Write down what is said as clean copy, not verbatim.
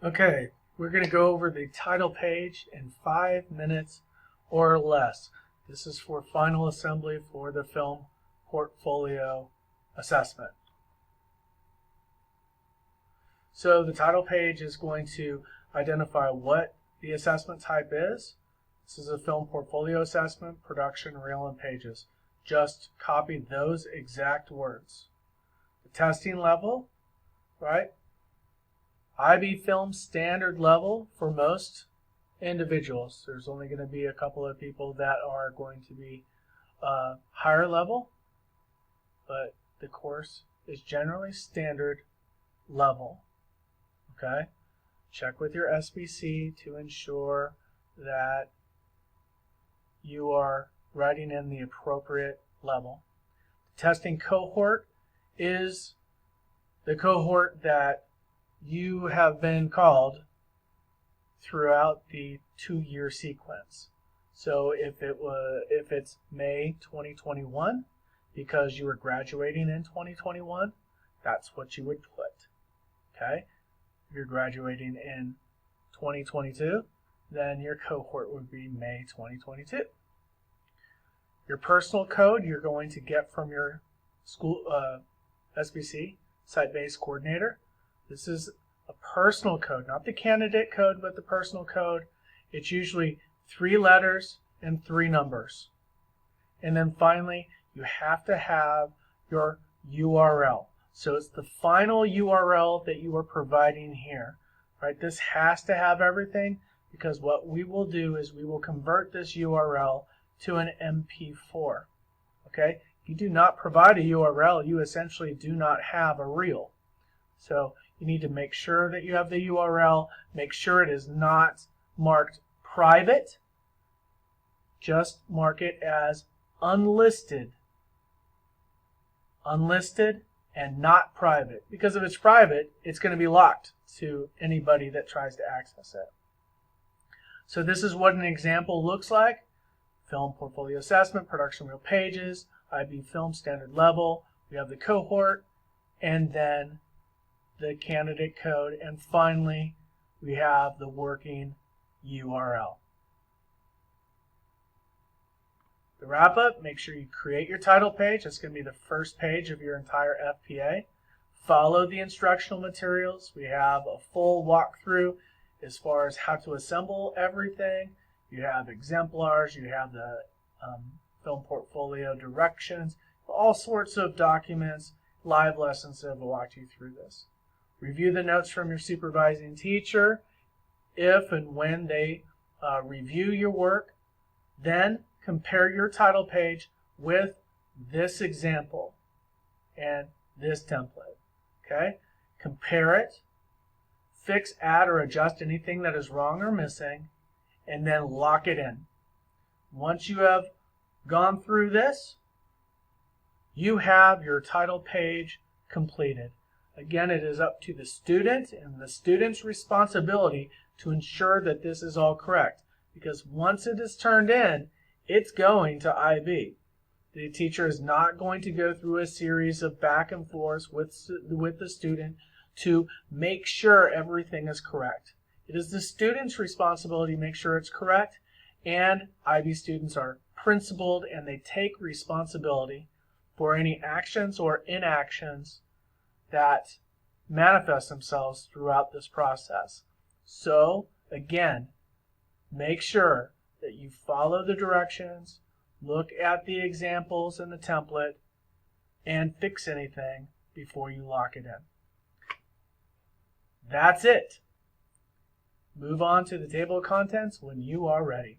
Okay, we're going to go over the title page in 5 minutes or less. This is for final assembly for the film portfolio assessment. So the title page is going to identify what the assessment type is. This is a film portfolio assessment, production, reel, and pages. Just copy those exact words. The testing level, right? IB film standard level for most individuals. There's only going to be a couple of people that are going to be higher level, but the course is generally standard level. Okay? Check with your SBC to ensure that you are writing in the appropriate level. The testing cohort is the cohort that you have been called throughout the 2-year sequence. So if it's May 2021 because you were graduating in 2021, that's what you would put. Okay? If you're graduating in 2022, then your cohort would be May 2022. Your personal code you're going to get from your school SBC, site-based coordinator. This is a personal code, not the candidate code, but the personal code. It's usually 3 letters and 3 numbers. And then finally, you have to have your URL. So it's the final URL that you are providing here. Right? This has to have everything, because what we will do is we will convert this URL to an MP4. Okay? If you do not provide a URL, you essentially do not have a reel. So you need to make sure that you have the URL. Make sure it is not marked private. Just mark it as unlisted. Unlisted and not private. Because if it's private, it's going to be locked to anybody that tries to access it. So this is what an example looks like. Film portfolio assessment, production reel pages, IB film standard level. We have the cohort, and then the candidate code, and finally we have the working URL. The wrap up, make sure you create your title page. That's going to be the first page of your entire FPA. Follow the instructional materials. We have a full walkthrough as far as how to assemble everything. You have exemplars, you have the film portfolio directions, all sorts of documents, live lessons that will walk you through this. Review the notes from your supervising teacher if and when they review your work. Then compare your title page with this example and this template. Okay? Compare it, fix, add, or adjust anything that is wrong or missing, and then lock it in. Once you have gone through this, you have your title page completed. Again, it is up to the student and the student's responsibility to ensure that this is all correct. Because once it is turned in, it's going to IB. The teacher is not going to go through a series of back and forth with the student to make sure everything is correct. It is the student's responsibility to make sure it's correct, and IB students are principled and they take responsibility for any actions or inactions that manifest themselves throughout this process. So, again, make sure that you follow the directions, look at the examples in the template, and fix anything before you lock it in. That's it. Move on to the table of contents when you are ready.